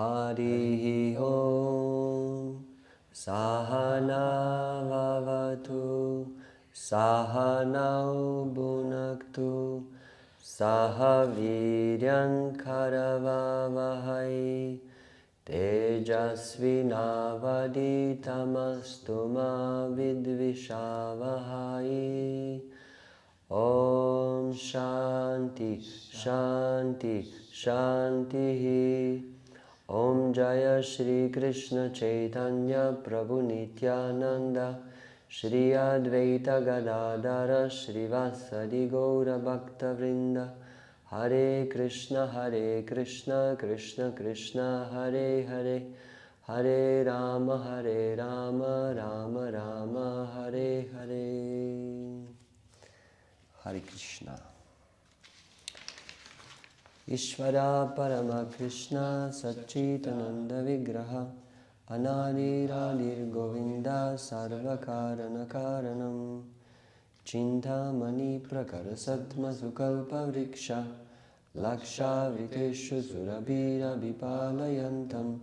Harihi Om. Sahana Vavatu Sahanau Bhunaktu Sahaviryan Karavavahai Tejasvinavaditamastu ma vidvishavahai. Om Shanti Shanti Shanti. Om Jaya Shri Krishna Chaitanya Prabhu Nityananda Shri Advaita Gadadara Shri Vasadi Gaura Bhakta Vrinda. Hare Krishna Krishna Krishna Hare Hare, Hare Rama Rama Rama Hare Hare. Hare Krishna. Ishvara Parama Krishna Sachitananda Vigraha Anadiradir Govinda Sarvakarana Karanam Chintamani Prakara Satma Sukalpa Vriksha Laksha Viteshu Surabhira Vipalayantam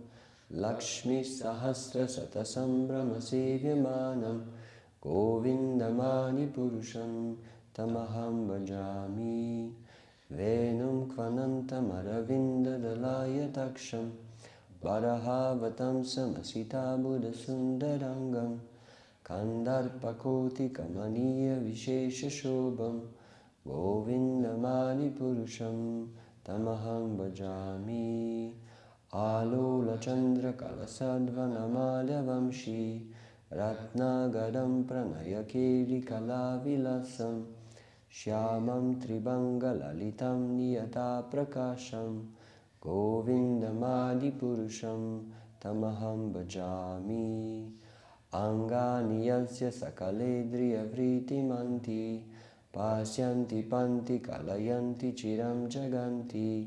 Lakshmi Sahasra Satasambhrama Sevyamanam Govindamani Purusham Tamaham Bhajami Venum Kvanantam Aravinda Dalaya Taksham Varahavatam Samasita Buddha Sundarangam Kandarpakoti Kamaniya Vishesha Shobham Govindamani Purusham Tamaham Bhajami Alola Chandra Kalasadvanamalya Vamshi Ratnagadam Pranayakeli Kalavilasam Shyamam Tribanga Lalitam Niyata Prakasham Govindamadi Purusham Tamaham Bhajami Angani Yasya Sakaledriya Vriti Manti Pasyanti Panti Kalayanti Chiram Jaganti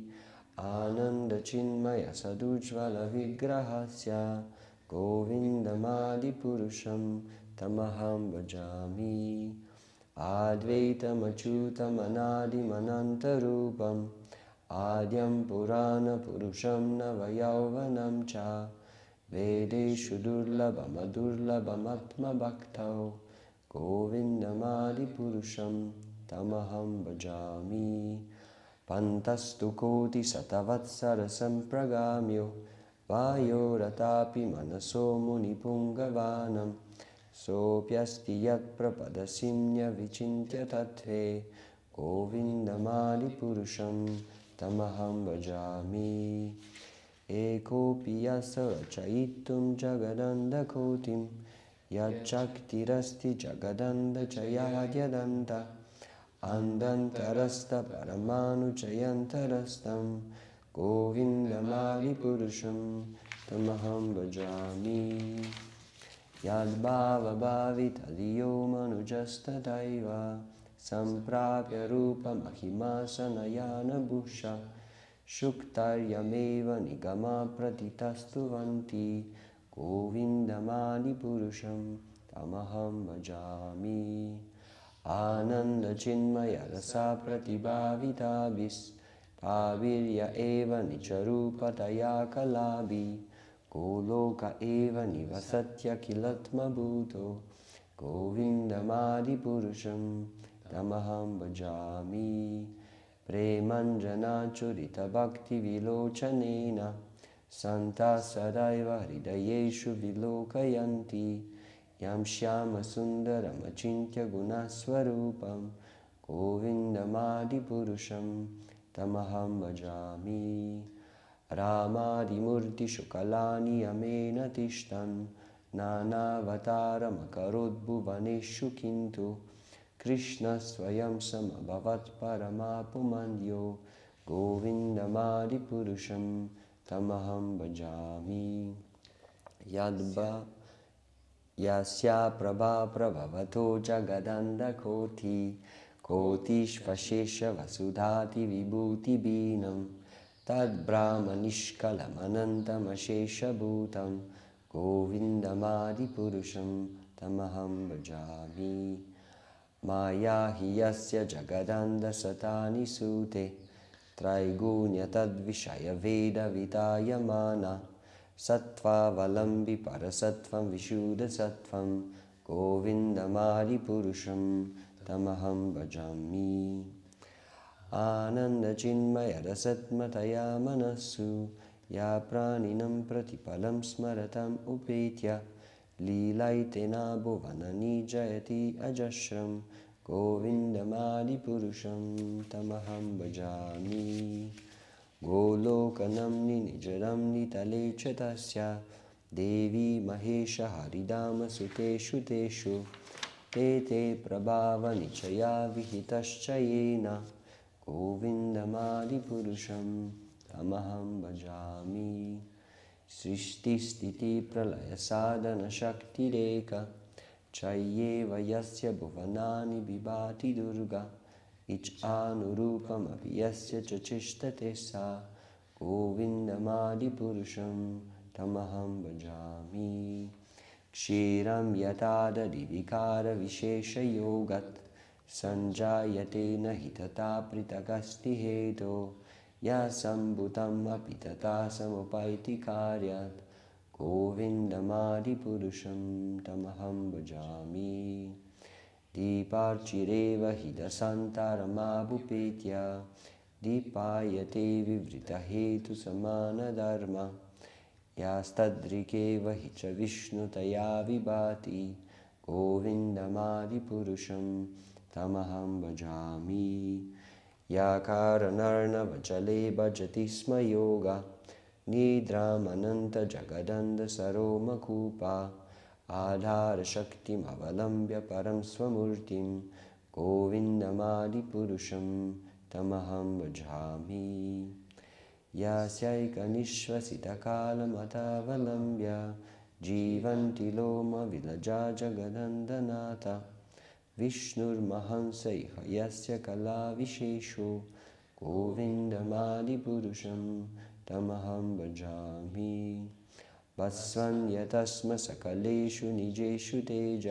Ananda Chinmaya Sadujvala Vigrahasya Govindamadi Purusham Tamaham Bhajami Advaitam Achyutam Anadi Manantarupam Adyam Purana Purusham Navayauvanam Cha Vedeshu Durlabham Adurlabham Atma Bhaktau Govindamadi Purusham Tamaham Bhajami Pantastu Koti Satavatsara Sampragamyo Vayo Ratapi Manaso Munipungavanam Sopyasti Yat Prapadasimnya Vichintya Tatve Govindamadi Purusham Tamaham Bhajami Eko Piyasa Rachaitum Jagadanda Kotim Yachaktirasti Jagadanda Chayadyadanta Andantarasta Paramanu Chayantarastam Govindamadi Purusham Tamaham Bhajami Yadbhava Bhavita Diyo Manujasta Daiva Samprapya Rupa Mahima Sanayana Bhusha Shuktaryameva Nigama Pratitastu Vanti Govindamadi Purusham Tamaham Bhajami Ananda Chinmaya Rasa Pratibhavitabhis Pavirya Eva Nicharupataya Kalabi Goloka Eva Nivasatya Kilatma Bhuto Govindamadi Purusham Tamaham Bhajami Premanjana Churita Bhakti Vilochanena Santa Sadaiva Hridayeshu Vilokayanti Yam Shyama Sundaram Achintya Gunaswarupam Govindamadi Purusham Tamaham Bhajami Ramadi Murti Shukalani Amena Tishtan Nanavataram Akarodbhuvaneshu Kintu Krishna Swayam Samabhavat Paramapumanyo Govindamadi Purusham Tamaham Bhajami Yadba Yasya Prabha Prabhavato Jagadanda Koti Kotishvashesha Vasudhati Vibhuti Binam Tad Brahma Nishkalam Anantam Ashesha Bhutam Govindamadi Purusham Tamaham Bhajami Maya Hiyasya Jagadanda Satani Sute त्रैगुण्यतद्विषयवेदवितायमाना सत्त्वावलम्बि परसत्त्वं विशुद्धसत्त्वं गोविन्दमादिपुरुषं तमहं भजामि आनन्दचिन्मयरसत्मतया मनस्सु या प्राणिनं प्रतिपलं स्मरतम् उपेत्य लीलैतेन भुवननि जयति अजस्रं गोविन्दमादिपुरुषं तमहं भजामि गोलोकनं निजनं नितले च तस्य देवी महेश हरिधामसुतेषु तेषु ते ते प्रभावनिचया विहितश्च येन गोविन्दमादिपुरुषं तमहं भजामि सृष्टिस्थितिप्रलयसाधनशक्तिरेक चय्येव यस्य भुवनानि विभाति दुर्गा इच्छानुरूपमपि यस्य च तिष्ठति सा गोविन्दमादिपुरुषं तमहं भजामि क्षीरं यथा दधिविकारविशेषयोगत् सञ्जायते न हि तथा पृथगस्ति हेतो यः सम्भूतम् अपि तथा समुपैति कार्यात् गोविन्दमादिपुरुषं तमहं भजामि दीपार्चिरेव हि दशान्तरमाभुपेत्य दीपायते विवृतहेतुसमानधर्म यास्तद्रिकेव हि च विष्णुतया विभाति गोविन्दमादिपुरुषं तमहं भजामि याकारणर्णवचले भजति स्म योगा निद्रामनन्तजगदन्धसरोमकूपा आधारशक्तिमवलम्ब्य परं स्वमूर्तिं गोविन्दमादिपुरुषं तमहं भजामि यस्यैकनिश्वसितकालमथावलम्ब्य जीवन्ति लोमविलजा जगदन्धनाथ विष्णुर्महंस इह यस्य कलाविशेषो गोविन्दमादिपुरुषं तमहं भजामि भस्वन्यतस्म सकलेषु निजेषु तेज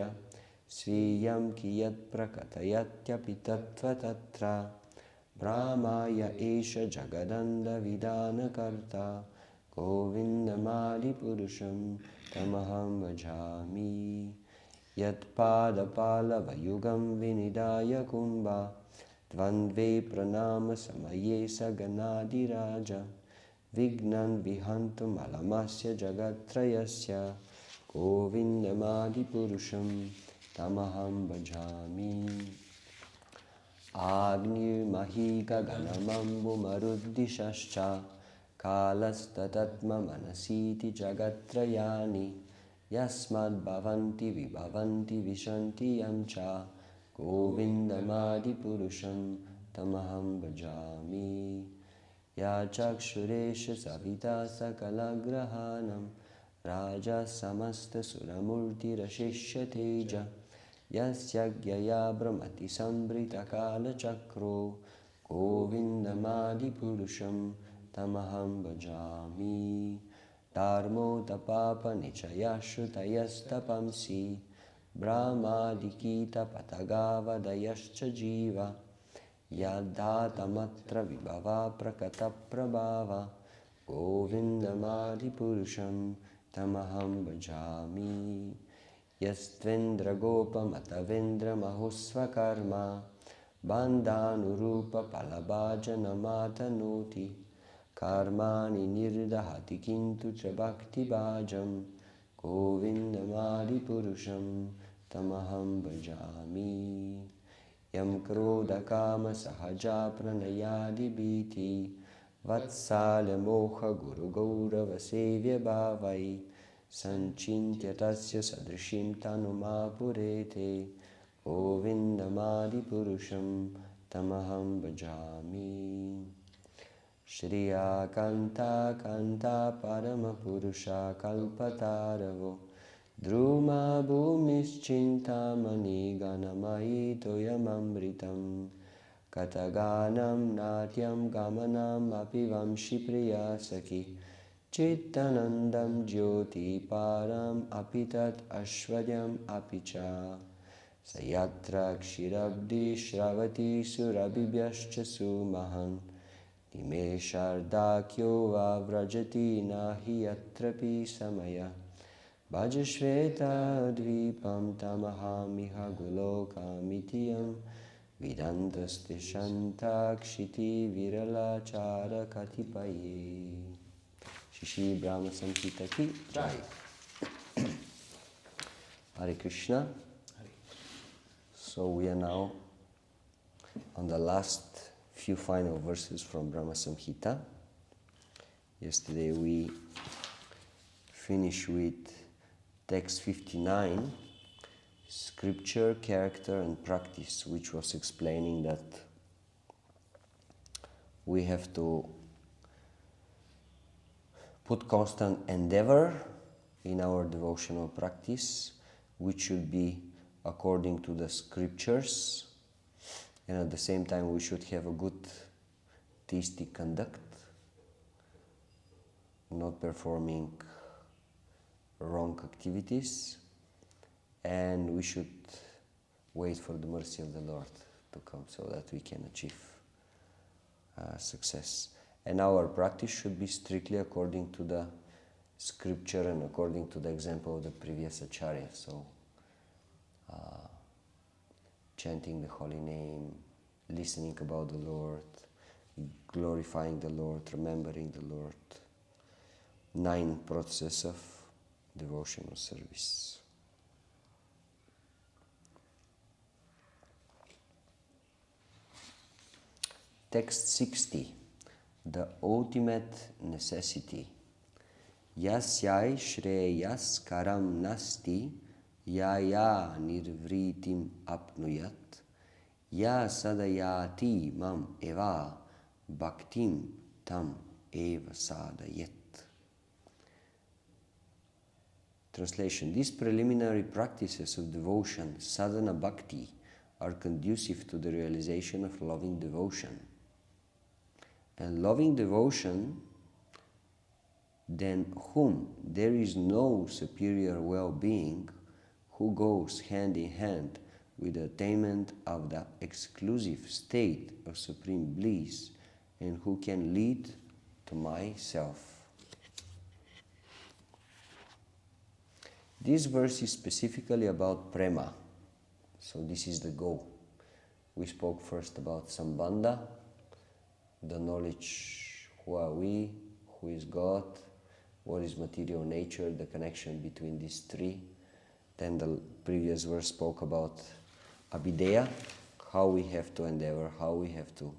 स्वीयं कियत् प्रकथयत्यपि तत्त्वतत्र ब्रह्माय एष जगदन्धविधानकर्ता गोविन्दमादिपुरुषं तमहं भजामि यत्पादपालवयुगं विनिधाय कुम्भा द्वन्द्वे प्रणामसमये सगनादिराज विघ्नं विहन्तुमलमस्य जगत्त्रयस्य गोविन्दमादिपुरुषं तमहं भजामि आग्निर्मही गगनमम्बुमरुद्दिशश्च कालस्ततत्म मनसीति जगत्त्रयाणि यस्माद्भवन्ति विभवन्ति विशन्ति यं च गोविन्दमादिपुरुषं तमहं भजामि या चक्षुरेष सविता सकलग्रहाणं राजा समस्तसुरमूर्तिरशिष्यतेज यस्यज्ञया भ्रमति संवृतकालचक्रो गोविन्दमादिपुरुषं तमहं भजामि धर्मोतपापनिचयश्रुतयस्तपंसि ब्रह्मादिकीतपतगावदयश्च जीव यद्धातमत्र विभवा प्रकटप्रभाव गोविन्दमादिपुरुषं तमहं भजामि यस्त्वेन्द्रगोपमतवेन्द्रमहुस्वकर्म बन्धानुरूपफलभाजनमातनोति कर्माणि निर्दहति किन्तु च भक्तिभाजं गोविन्दमादिपुरुषं तमहं भजामि यं क्रोधकामसहजा प्रणयादिभीति वत्सालमोहगुरुगौरवसेव्यभावै सञ्चिन्त्य तस्य सदृशीं तनुमापुरेते गोविन्दमादिपुरुषं तमहं भजामि श्रियाकान्ता परमपुरुषा कल्पतारवो द्रुमा भूमिश्चिन्तामणिगणमयि तोयममृतं कथगानं नाट्यं गमनम् अपि वंशीप्रिया सखि चित्तनन्दं ज्योतिपारम् अपि तत् ऐश्वर्यम् अपि च स यत्र क्षीरब्धिस्रवति सुरभिभ्यश्च सुमहन् ime shardakyo avrajati nahi atrapi samaya bhajashveta dvipam tamahamiha gulokamitiyam vidantaste shantakshiti virala chara katipaye. Shishi Brahma Samhita ki jai. Hare Krishna. So we are now on the last few final verses from Brahma Samhita. Yesterday we finished with text 59, scripture, character and practice, which was explaining that we have to put constant endeavor in our devotional practice, which should be according to the scriptures, and at the same time we should have a good theistic conduct, not performing wrong activities, and we should wait for the mercy of the Lord to come so that we can achieve success. And our practice should be strictly according to the scripture and according to the example of the previous acharya. So chanting the holy name, listening about the Lord, glorifying the Lord, remembering the Lord. 9 processes of devotional service. Text 60. The ultimate necessity. Yasyai shreyas karam nasti yaya nirvritim apnuyat ya sadayati mam eva bhaktim tam eva sadayet. Translation. These preliminary practices of devotion, sadhana bhakti, are conducive to the realization of loving devotion. And loving devotion, than whom there is no superior well-being, who goes hand in hand with the attainment of the exclusive state of supreme bliss, and who can lead to myself. This verse is specifically about prema, so this is the goal. We spoke first about sambandha, the knowledge, who are we, who is God, what is material nature, the connection between these three. Then the previous verse spoke about abhideya, how we have to endeavor, how we have to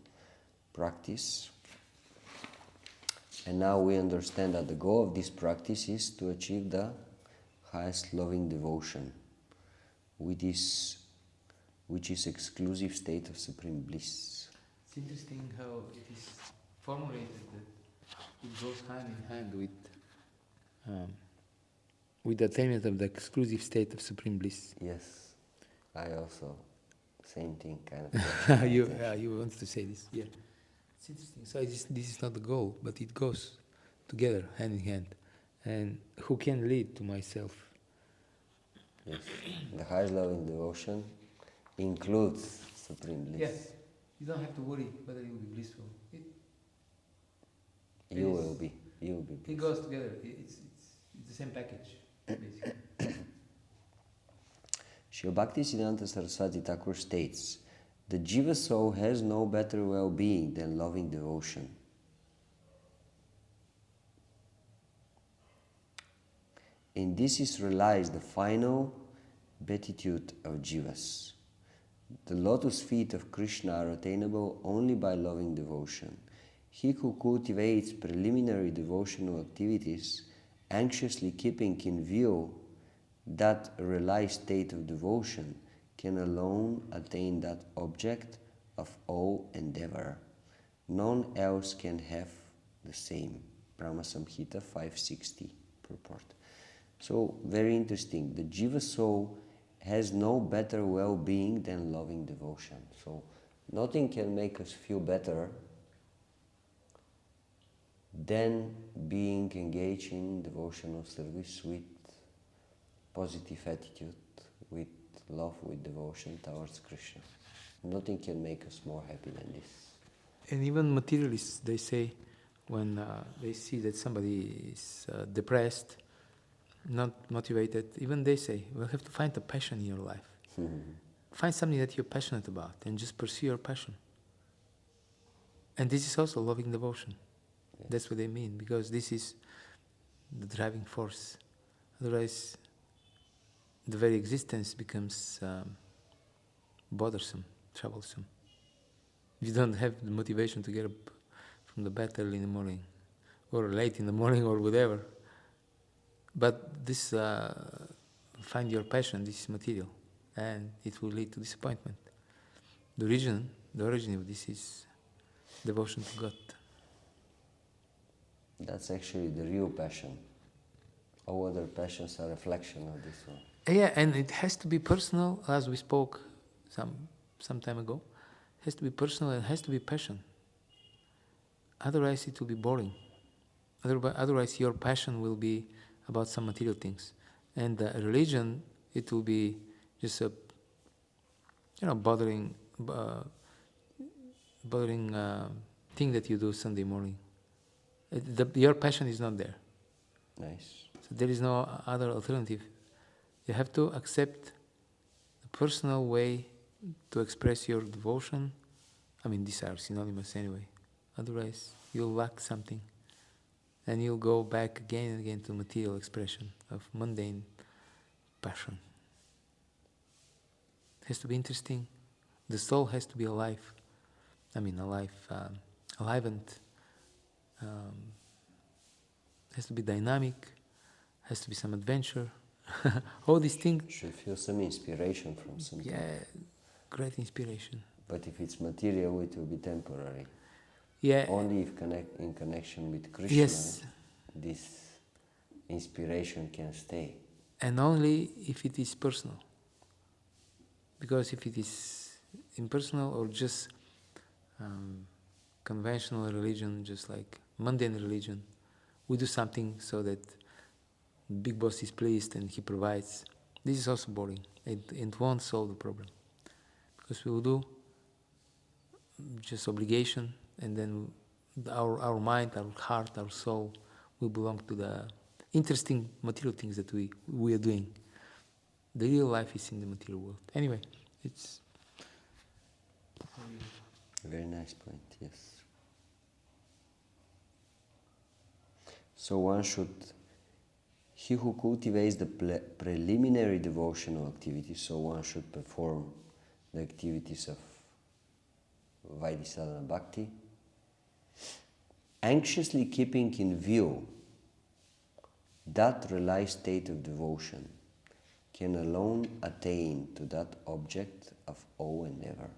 practice. And now we understand that the goal of this practice is to achieve the highest loving devotion, which is exclusive state of supreme bliss. It's interesting how it is formulated that it goes hand in hand with the attainment of the exclusive state of supreme bliss. Yes, I also, same thing kind of. You want to say this? Yeah, it's interesting. So this is not the goal, but it goes together, hand in hand. And who can lead to myself? Yes, the highest loving devotion includes supreme bliss. Yes, you don't have to worry whether you will be blissful. You will be blissful. It goes together. It's the same package, basically. Srila Bhaktisiddhanta Saraswati Thakur states, the jiva soul has no better well-being than loving devotion. In this is realized the final beatitude of jivas. The lotus feet of Krishna are attainable only by loving devotion. He who cultivates preliminary devotional activities, anxiously keeping in view that realized state of devotion, can alone attain that object of all endeavor. None else can have the same. Brahma Samhita 560 purport. So, very interesting. The jiva soul has no better well-being than loving devotion. So, nothing can make us feel better than being engaged in devotional service with positive attitude, with love, with devotion towards Krishna. Nothing can make us more happy than this. And even materialists, they say, when they see that somebody is depressed, not motivated, even they say, we'll have to find a passion in your life. Find something that you're passionate about and just pursue your passion. And this is also loving devotion. Yes. That's what they mean, because this is the driving force. Otherwise, the very existence becomes bothersome, troublesome. If you don't have the motivation to get up from the bed early in the morning, or late in the morning, or whatever. But this, find your passion, this is material, and it will lead to disappointment. The origin of this is devotion to God. That's actually the real passion. All other passions are a reflection of this one. Yeah, and it has to be personal, as we spoke some time ago. It has to be personal and it has to be passion. Otherwise, it will be boring. Otherwise, your passion will be about some material things, and religion, it will be just a, bothering thing that you do Sunday morning. Your passion is not there. Nice. So there is no other alternative. You have to accept the personal way to express your devotion. I mean, these are synonymous anyway. Otherwise, you'll lack something. And you'll go back again and again to material expression of mundane passion. It has to be interesting. The soul has to be alive. Alivened. Has to be dynamic. Has to be some adventure. All these things. Should feel some inspiration from something. Yeah, great inspiration. But if it's material, it will be temporary. Yeah. Only if in connection with Krishna, Yes. this inspiration can stay. And only if it is personal. Because if it is impersonal or just conventional religion, just like mundane religion, we do something so that big boss is pleased and he provides. This is also boring. It won't solve the problem. Because we will do just obligation, and then our mind, our heart, our soul will belong to the interesting material things that we are doing. The real life is in the material world. Anyway, it's A very nice point, yes. So he who cultivates the preliminary devotional activities, so one should perform the activities of Vaidhi Bhakti, anxiously keeping in view that realized state of devotion, can alone attain to that object of awe and never.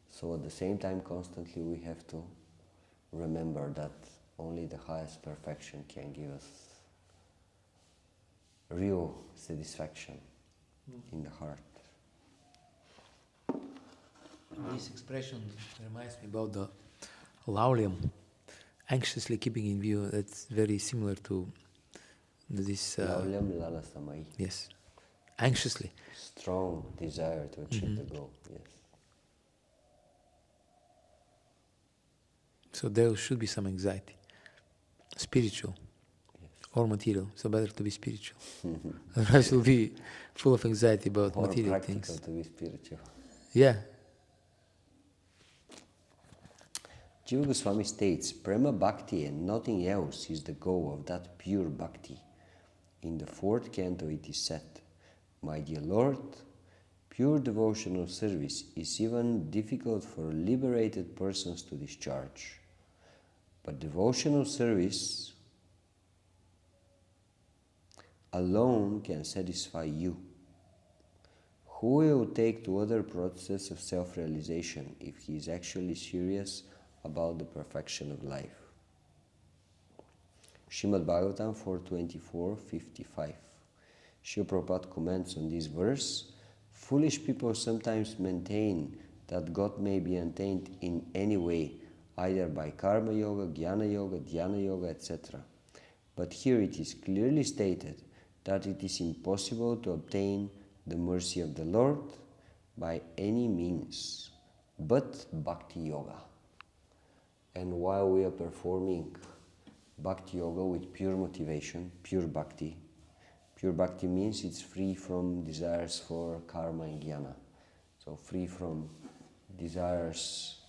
So at the same time, constantly we have to remember that only the highest perfection can give us real satisfaction in the heart. This expression reminds me about the laulium, anxiously keeping in view. That's very similar to this. Lauliam lalasamai. Yes, anxiously. Strong desire to achieve the goal, yes. So there should be some anxiety, spiritual or material. So better to be spiritual. Otherwise, you'll be full of anxiety about More material practical things. to be spiritual. Yeah. Jiva Goswami states, Prema Bhakti and nothing else is the goal of that pure Bhakti. In the 4th canto it is said, My dear Lord, pure devotional service is even difficult for liberated persons to discharge. But devotional service alone can satisfy you. Who will take to other process of self-realization if he is actually serious about the perfection of life? Srimad Bhagavatam 4.24.55. Srila Prabhupada comments on this verse, foolish people sometimes maintain that God may be attained in any way, either by karma yoga, jnana yoga, dhyana yoga, etc. But here it is clearly stated that it is impossible to obtain the mercy of the Lord by any means, but bhakti yoga. And while we are performing Bhakti Yoga with pure motivation, pure Bhakti means it's free from desires for karma and jnana. So free from desires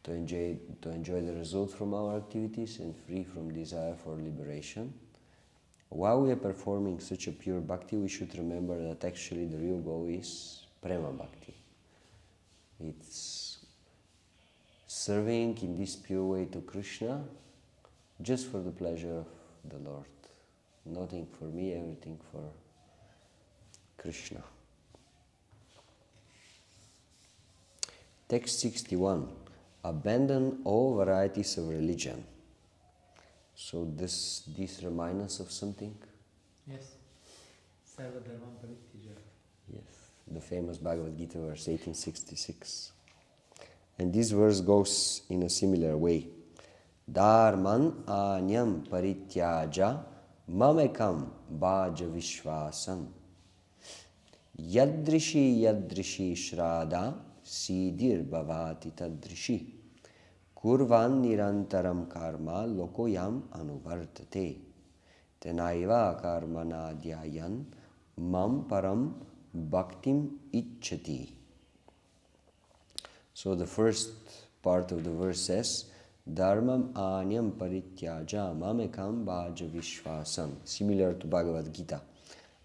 to enjoy the result from our activities and free from desire for liberation. While we are performing such a pure Bhakti, we should remember that actually the real goal is Prema Bhakti. It's serving in this pure way to Krishna just for the pleasure of the Lord. Nothing for me, everything for Krishna. Text 61. Abandon all varieties of religion. So this reminds us of something? Yes. Sarva dharman parityajya. Yes. The famous Bhagavad Gita verse 1866. And this verse goes in a similar way. Dharman anyam parityaja mamekam bhaja vishvasam yadrishi shraddha siddhir bhavati tadrishi kurvan nirantaram karma lokoyam anuvartate tenaiva karmana dhyayan mam param bhaktim ichchati. So the first part of the verse says, Dharmam anyam parityaja mamekam bhaja vishvasam. Similar to Bhagavad Gita.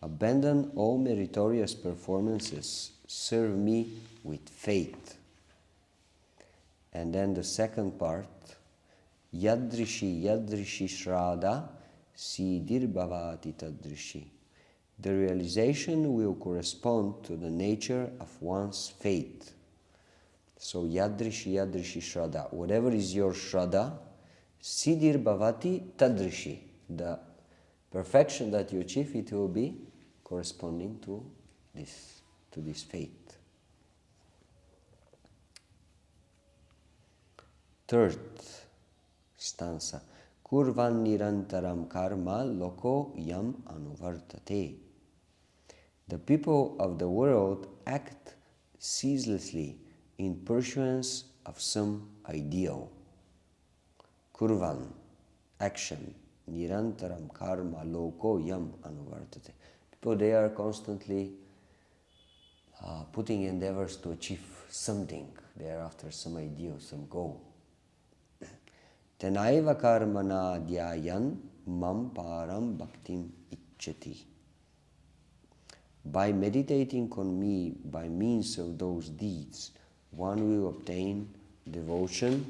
Abandon all meritorious performances, serve me with faith. And then the second part, Yadrishi shraddha siddhir bhavati tadrishi. The realization will correspond to the nature of one's faith. So Yadrishi shraddha. Whatever is your shraddha, siddhir bhavati tadrishi. The perfection that you achieve, it will be corresponding to this faith. Third stanza. Kurvan nirantaram karma loko yam anuvartate. The people of the world act ceaselessly in pursuance of some ideal. Kurvan, action. Nirantaram karma loko yam anuvartate. People, they are constantly putting endeavors to achieve something. They are after some ideal, some goal. Tenaiva karmana dhyayan mam param bhaktim ichchati. By meditating on me by means of those deeds, one will obtain devotion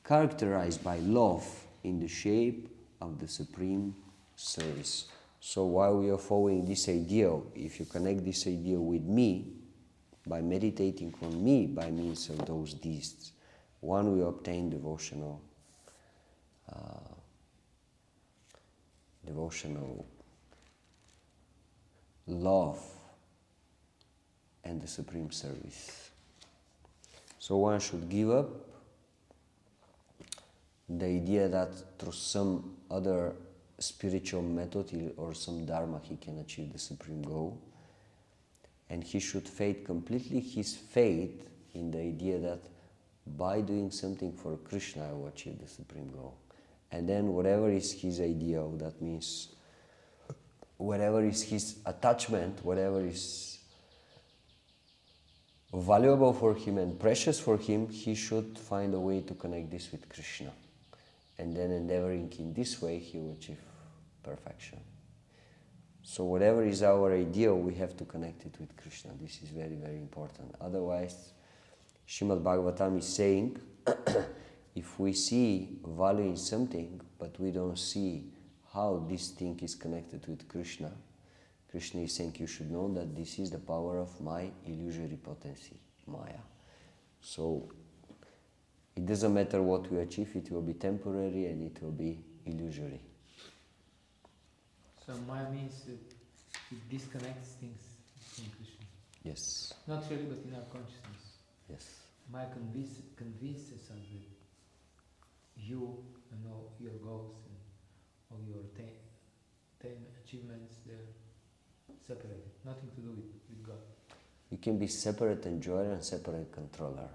characterized by love in the shape of the supreme service. So while we are following this ideal, if you connect this ideal with me, by meditating on me by means of those deeds, one will obtain devotional love and the supreme service. So one should give up the idea that through some other spiritual method or some dharma he can achieve the supreme goal, and he should faith completely his faith in the idea that by doing something for Krishna I will achieve the supreme goal. And then whatever is his ideal, that means whatever is his attachment, whatever is valuable for him and precious for him, he should find a way to connect this with Krishna. And then endeavoring in this way, he will achieve perfection. So whatever is our ideal, we have to connect it with Krishna. This is very, very important. Otherwise, Srimad Bhagavatam is saying, if we see value in something, but we don't see how this thing is connected with Krishna, Krishna is saying, you should know that this is the power of my illusory potency, Maya. So it doesn't matter what we achieve, it will be temporary and it will be illusory. So Maya means it disconnects things from Krishna. Yes. Not really, but in our consciousness. Yes. Maya convinces us that you and all your goals and all your achievements, they're separated. Nothing to do with God. You can be separate enjoyer and separate controller.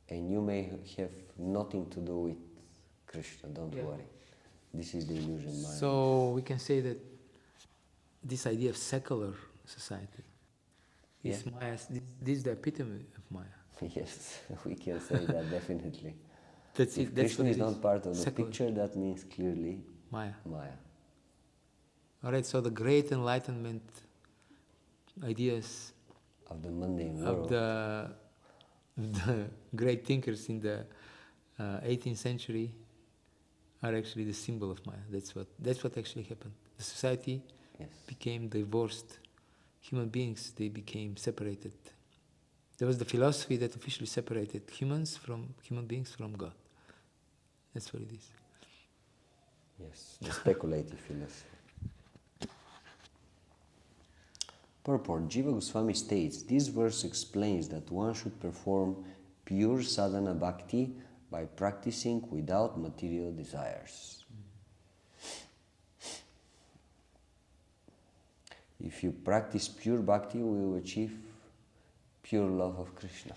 and you may have nothing to do with Krishna, don't worry. This is the illusion mind. So we can say that this idea of secular society is Maya's, this is the epitome of Maya. Yes, we can say that definitely. That's If it. That's Krishna what is it not part of the Secular. picture, that means clearly Maya. Maya. All right. So the great enlightenment ideas Of the mundane of world. the great thinkers in the 18th century are actually the symbol of Maya. That's what actually happened. The society became divorced. Human beings, they became separated. There was the philosophy that officially separated human beings from God. That's what it is. Yes, the speculative philosophy. Purport. Jiva Goswami states, this verse explains that one should perform pure sadhana bhakti by practicing without material desires. If you practice pure bhakti, we will achieve pure love of Krishna.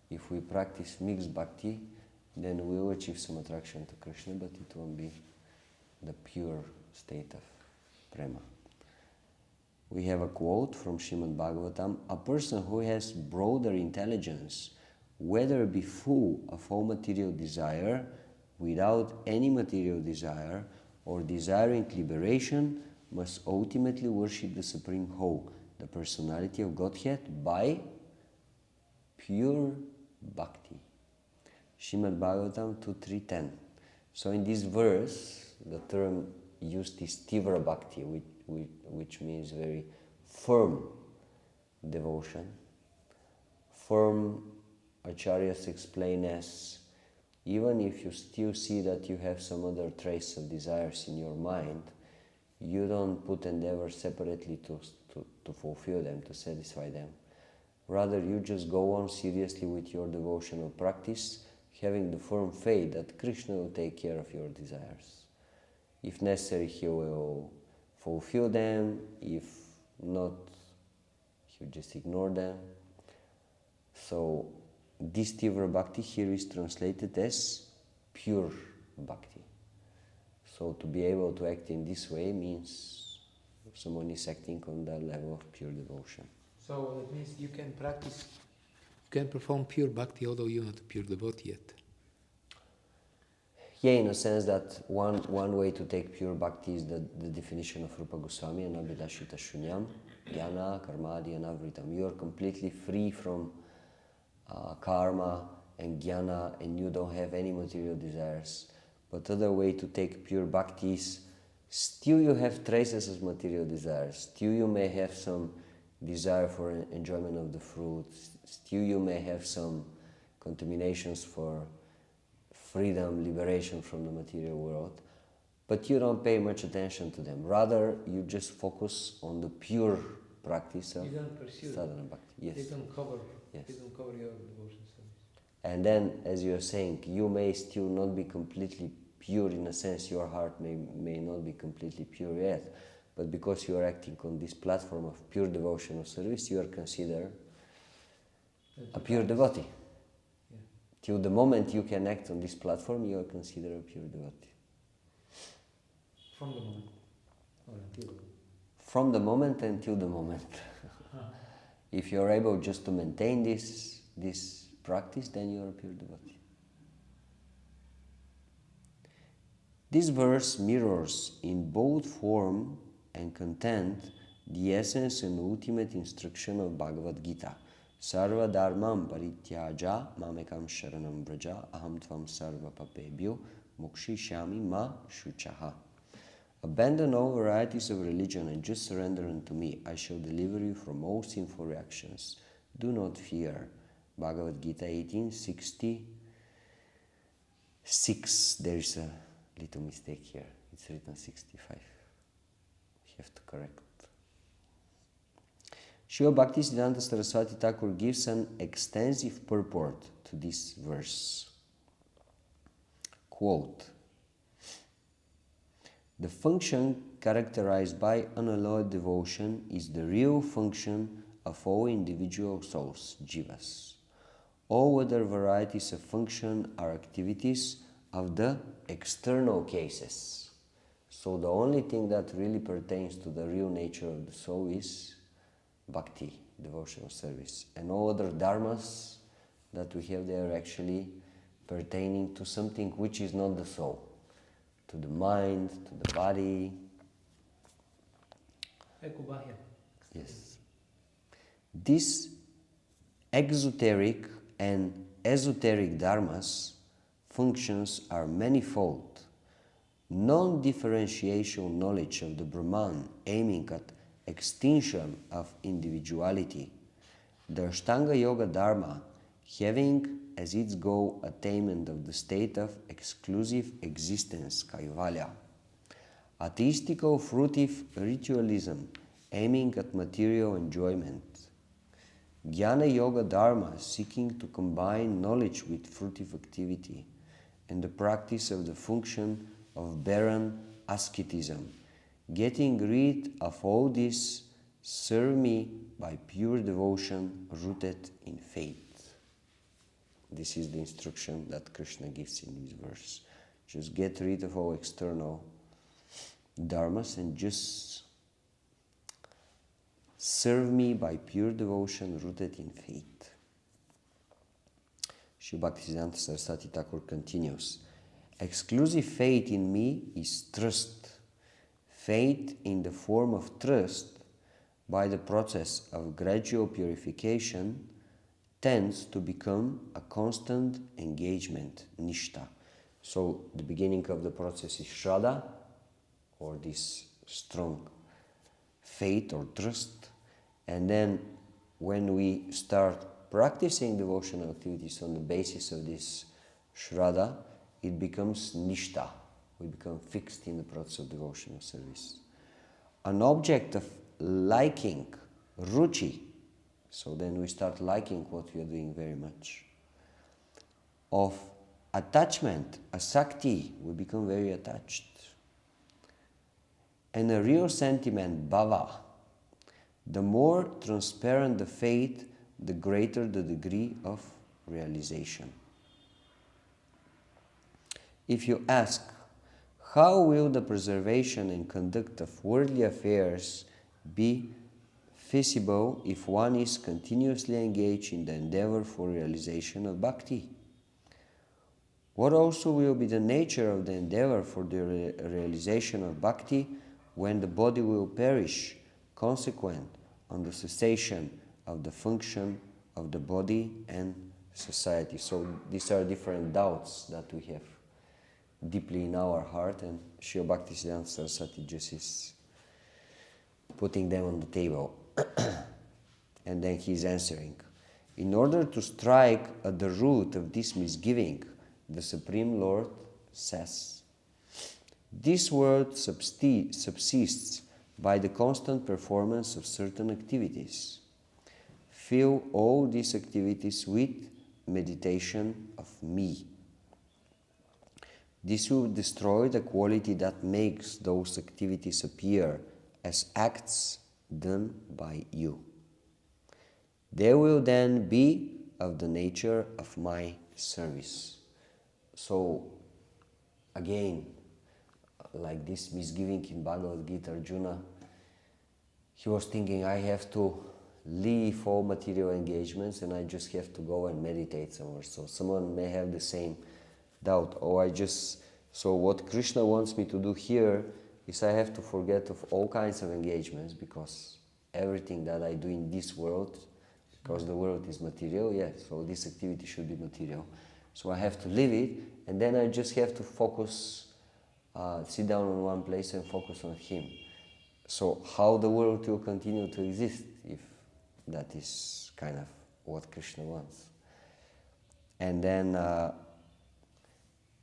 If we practice mixed bhakti, then we will achieve some attraction to Krishna, but it won't be the pure state of prema. We have a quote from Srimad Bhagavatam, a person who has broader intelligence, whether be full of all material desire, without any material desire, or desiring liberation, must ultimately worship the Supreme Whole, the personality of Godhead, by pure bhakti. Srimad Bhagavatam 2.3.10. So in this verse, the term used is Tivra Bhakti, which means very firm devotion. Firm, acharyas explain as, even if you still see that you have some other trace of desires in your mind, you don't put endeavor separately to fulfill them, to satisfy them. Rather, you just go on seriously with your devotional practice, having the firm faith that Krishna will take care of your desires. If necessary, he will fulfill them. If not, he will just ignore them. So, this Tivra Bhakti here is translated as pure Bhakti. So, to be able to act in this way means someone is acting on the level of pure devotion. So that means you can perform pure bhakti although you're not a pure devotee yet. Yeah, in a sense that one way to take pure bhakti is the definition of Rupa Goswami, anabhidashita shunyam, jnana, karmadi, anavritam. You are completely free from karma and jnana, and you don't have any material desires. But other way to take pure bhakti is, still you have traces of material desires, still you may have some desire for enjoyment of the fruit, still you may have some contaminations for freedom, liberation from the material world, but you don't pay much attention to them. Rather, you just focus on the pure practice of sadhana bhakti. Yes. They don't cover your devotion service. And then, as you are saying, you may still not be completely pure, in a sense your heart may not be completely pure yet, but because you are acting on this platform of pure devotional service, you are considered a pure devotee. Yeah. Till the moment you can act on this platform, you are considered a pure devotee. From the moment or until? From the moment until the moment. If you are able just to maintain this practice, then you are a pure devotee. This verse mirrors in both form and content the essence and ultimate instruction of Bhagavad Gita. Sarva dharmam parityaja mamekam sharanam vraja aham tvam sarva papebhyo mokshishyami ma shuchaha. Abandon all varieties of religion and just surrender unto me. I shall deliver you from all sinful reactions. Do not fear. Bhagavad Gita 18:66. There is a little mistake here. It's written 65. We have to correct. Srila Bhaktisiddhanta Saraswati Thakur gives an extensive purport to this verse. Quote, the function characterized by unalloyed devotion is the real function of all individual souls, jivas. All other varieties of function are activities of the external cases. So the only thing that really pertains to the real nature of the soul is bhakti, devotional service. And all other dharmas that we have there are actually pertaining to something which is not the soul, to the mind, to the body. Yes. These exoteric and esoteric dharmas functions are manifold. Non-differentiation knowledge of the Brahman aiming at extinction of individuality. The Ashtanga Yoga Dharma having as its goal attainment of the state of exclusive existence, Kaivalya. Atheistical fruitive ritualism aiming at material enjoyment. Jnana Yoga Dharma seeking to combine knowledge with fruitive activity, and the practice of the function of barren asceticism. Getting rid of all this, serve me by pure devotion rooted in faith. This is the instruction that Krishna gives in this verse. Just get rid of all external dharmas and just serve me by pure devotion rooted in faith. Sri Bhaktisiddhanta Saraswati Thakur continues, exclusive faith in me is trust. Faith in the form of trust by the process of gradual purification tends to become a constant engagement, nishta. So the beginning of the process is shraddha, or this strong faith or trust. And then when we start practicing devotional activities on the basis of this shraddha, it becomes nishta. We become fixed in the process of devotional service. An object of liking, ruchi, so then we start liking what we are doing very much. Of attachment, asakti, we become very attached. And a real sentiment, bhava, the more transparent the faith, the greater the degree of realization. If you ask, how will the preservation and conduct of worldly affairs be feasible if one is continuously engaged in the endeavor for realization of bhakti? What also will be the nature of the endeavor for the realization of bhakti when the body will perish, consequent on the cessation of the function of the body and society? So these are different doubts that we have deeply in our heart, and Srila Bhaktisiddhanta Saraswati just is putting them on the table. And then he's answering. In order to strike at the root of this misgiving, the Supreme Lord says, this world subsists by the constant performance of certain activities. Fill all these activities with meditation of me. This will destroy the quality that makes those activities appear as acts done by you. They will then be of the nature of my service. So, again, like this misgiving in Bhagavad Gita, Arjuna, he was thinking, I have to leave all material engagements and I just have to go and meditate somewhere. So someone may have the same doubt. So what Krishna wants me to do here is I have to forget of all kinds of engagements, because everything that I do in this world, because the world is material, so this activity should be material. So I have to leave it, and then I just have to focus, sit down in one place and focus on Him. So how the world will continue to exist if that is kind of what Krishna wants? And then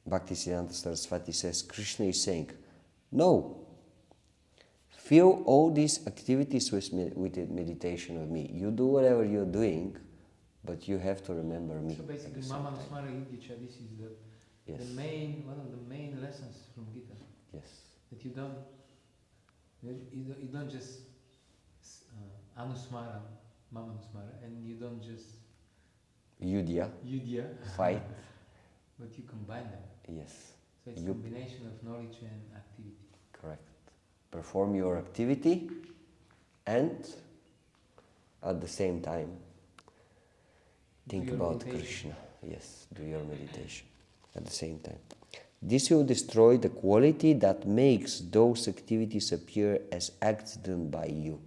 Bhaktisiddhanta Saraswati says, Krishna is saying, no, fill all these activities with meditation of me. You do whatever you're doing, but you have to remember me. So basically, Mama Nusmara Yudhya, this is one of the main lessons from Gita. Yes. That you don't just Anusmara, Mama Nusmara, and you don't just Yudhya, Yudhya, fight. but you combine them. Yes. So it's a You combination of knowledge and activity. correct. Perform your activity and at the same time think your about meditation. Krishna. Yes, do your meditation at the same time. This will destroy the quality that makes those activities appear as acts done by you.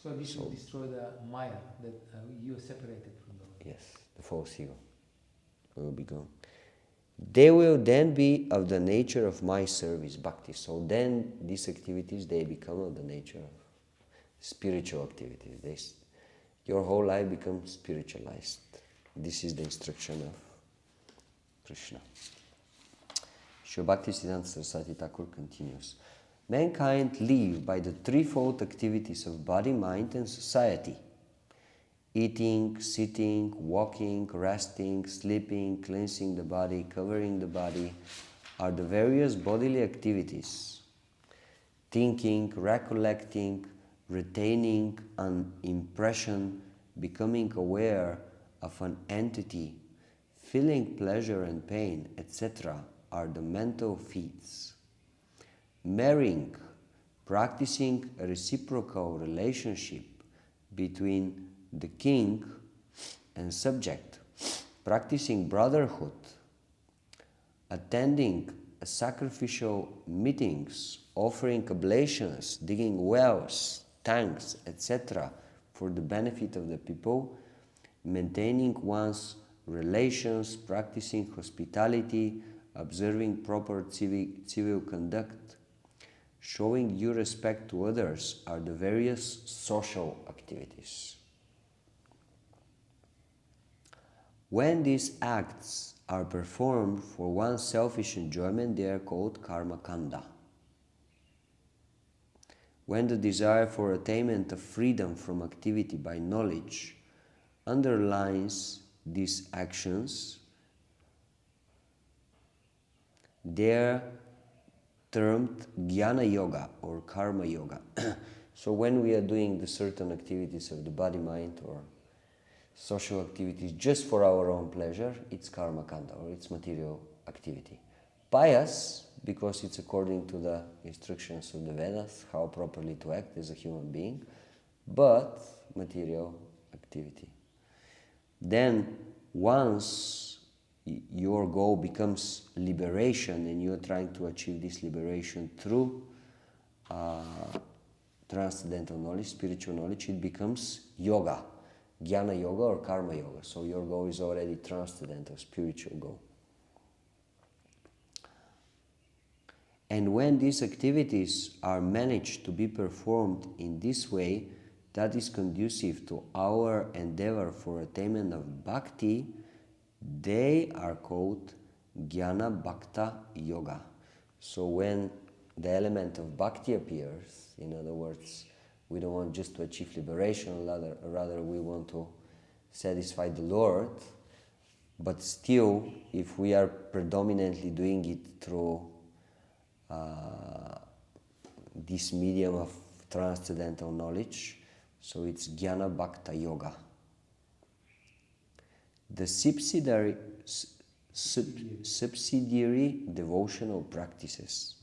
So this will destroy the Maya, that you are separated from the Lord. Yes, the false ego will be gone. They will then be of the nature of my service, bhakti. So then these activities, they become of the nature of spiritual activities. Your whole life becomes spiritualized. This is the instruction of Krishna. Sri Bhaktisiddhanta Saraswati Thakur continues. Mankind live by the threefold activities of body, mind and society. Eating, sitting, walking, resting, sleeping, cleansing the body, covering the body are the various bodily activities. Thinking, recollecting, retaining an impression, becoming aware of an entity, feeling pleasure and pain, etc. are the mental feats. Marrying, practicing a reciprocal relationship between the king and subject, practicing brotherhood, attending sacrificial meetings, offering oblations, digging wells, tanks, etc. for the benefit of the people, maintaining one's relations, practicing hospitality, observing proper civil conduct, showing due respect to others are the various social activities. When these acts are performed for one's selfish enjoyment, they are called karma kanda. When the desire for attainment of freedom from activity by knowledge underlines these actions, they are termed jnana yoga or karma yoga. So when we are doing the certain activities of the body, mind, or social activities just for our own pleasure, it's karma kanda or it's material activity. Pious, because it's according to the instructions of the Vedas, how properly to act as a human being, but material activity. Then once your goal becomes liberation and you're trying to achieve this liberation through transcendental knowledge, spiritual knowledge, it becomes yoga. Jnana yoga or karma yoga. So your goal is already transcendental, spiritual goal. And when these activities are managed to be performed in this way, that is conducive to our endeavor for attainment of bhakti, they are called jnana bhakta yoga. So when the element of bhakti appears, in other words, we don't want just to achieve liberation, rather we want to satisfy the Lord, but still, if we are predominantly doing it through this medium of transcendental knowledge, so it's jnana bhakta yoga. The subsidiary devotional practices,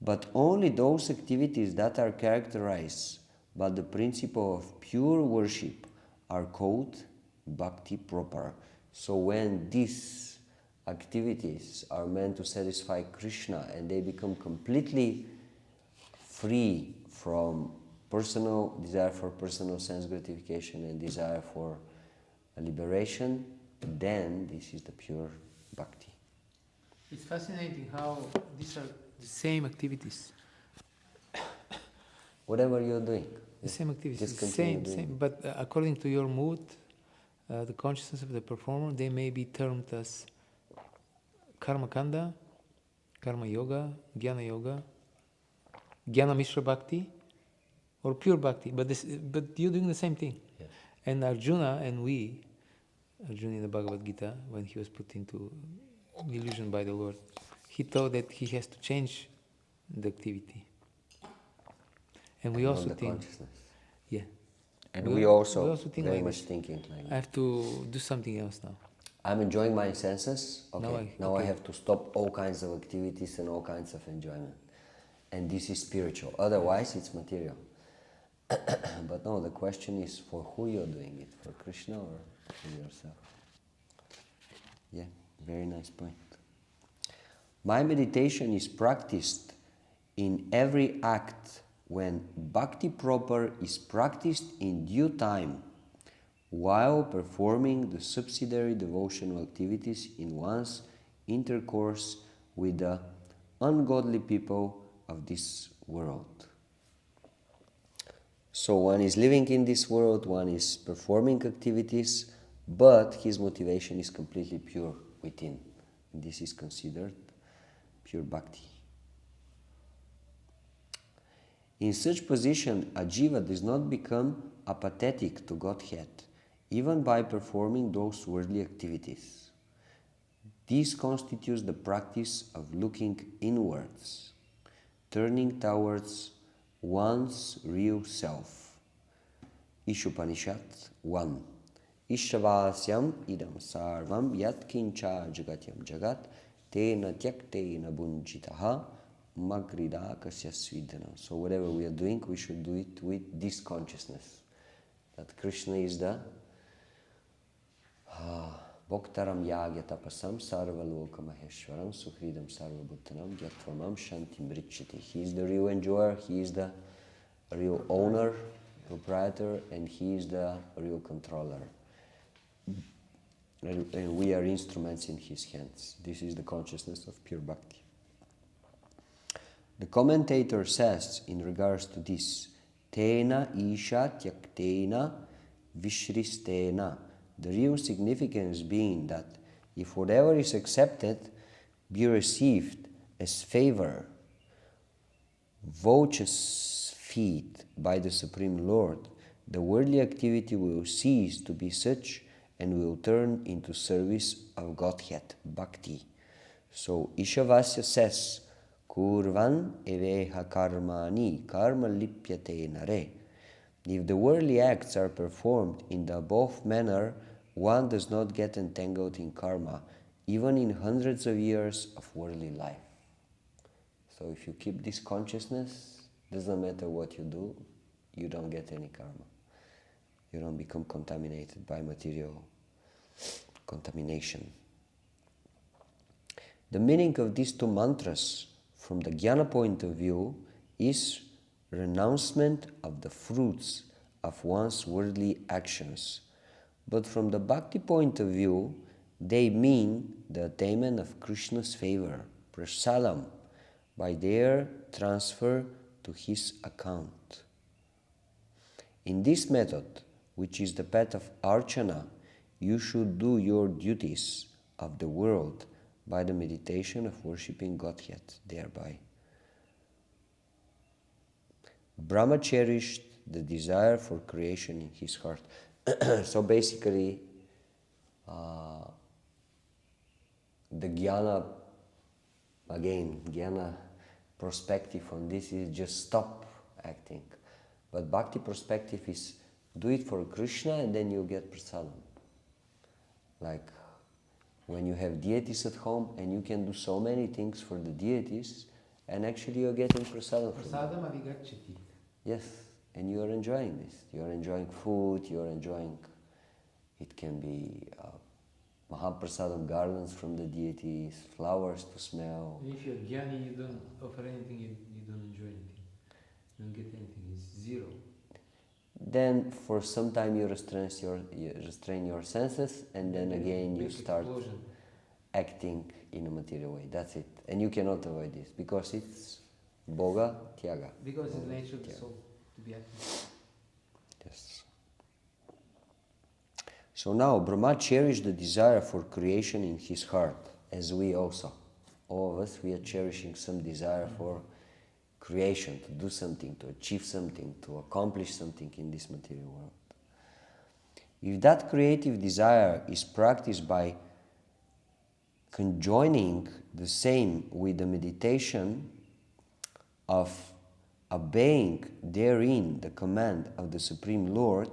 but only those activities that are characterized by the principle of pure worship are called bhakti proper. So when these activities are meant to satisfy Krishna and they become completely free from personal desire for personal sense gratification and desire for liberation, then this is the pure bhakti. It's fascinating how these are the same activities. Whatever you're doing. The same activities, Just continue doing same. But according to your mood, the consciousness of the performer, they may be termed as karma kanda, karma yoga, jnana yoga, jnana mishra bhakti, or pure bhakti. But you're doing the same thing. Yes. And Arjuna and Arjuna in the Bhagavad Gita, when he was put into illusion by the Lord, he thought that he has to change the activity. And we Not also the think, consciousness. yeah, And we also think very like much this. thinking like I that. have to do something else now. I'm enjoying my senses. Okay, now I okay. have to stop all kinds of activities and all kinds of enjoyment. And this is spiritual. Otherwise, it's material. But no, the question is for who you're doing it, for Krishna or for yourself? Yeah, very nice point. My meditation is practiced in every act when bhakti proper is practiced in due time while performing the subsidiary devotional activities in one's intercourse with the ungodly people of this world. So one is living in this world, one is performing activities, but his motivation is completely pure within. And this is considered pure bhakti. In such position, a jiva does not become apathetic to Godhead, even by performing those worldly activities. This constitutes the practice of looking inwards, turning towards one's real self. Ishupanishad 1. Ishavasyam idam sarvam yat kincha jagatyam jagat tena tyaktena bunjitaha magrida kasya svidhanam. So whatever we are doing, we should do it with this consciousness, that Krishna is the Bhoktaram yagya tapasam sarvaloka maheshwaram sukhridam sarvabhutanam yatvamam shantim brichati. He is the real enjoyer, he is the real owner, proprietor, and he is the real controller. And we are instruments in his hands. This is the consciousness of pure bhakti. The commentator says in regards to this, Tena isha tyaktena vishristena. The real significance being that if whatever is accepted be received as favor, vouchers feed by the Supreme Lord, the worldly activity will cease to be such and will turn into service of Godhead, bhakti. So Ishavasya says, Kurvan eveha karmani karma lipyate nare. If the worldly acts are performed in the above manner, one does not get entangled in karma, even in hundreds of years of worldly life. So if you keep this consciousness, doesn't matter what you do, you don't get any karma. You don't become contaminated by material contamination. The meaning of these two mantras from the jnana point of view is renouncement of the fruits of one's worldly actions. But from the bhakti point of view, they mean the attainment of Krishna's favor, prasadam, by their transfer to his account. In this method, which is the path of archana, you should do your duties of the world by the meditation of worshipping Godhead thereby. Brahma cherished the desire for creation in his heart. So basically, the jnana perspective on this is just stop acting. But bhakti perspective is do it for Krishna and then you get prasadam. Like when you have deities at home and you can do so many things for the deities and actually you're getting prasadam from them. Avigacchati. Yes, and you are enjoying this. You are enjoying food, you are enjoying, it can be Mahaprasadam garlands from the deities, flowers to smell. And if you're jnani, you don't offer anything, you don't enjoy anything. You don't get anything, it's zero. Then for some time you restrain your senses and then again you start acting in a material way. That's it. And you cannot avoid this because it's Boga Tyaga. Because it's the nature of the soul to be active. Yes. So now Brahma cherished the desire for creation in his heart, as we also. All of us, we are cherishing some desire for creation, to do something, to achieve something, to accomplish something in this material world. If that creative desire is practiced by conjoining the same with the meditation of obeying therein the command of the Supreme Lord,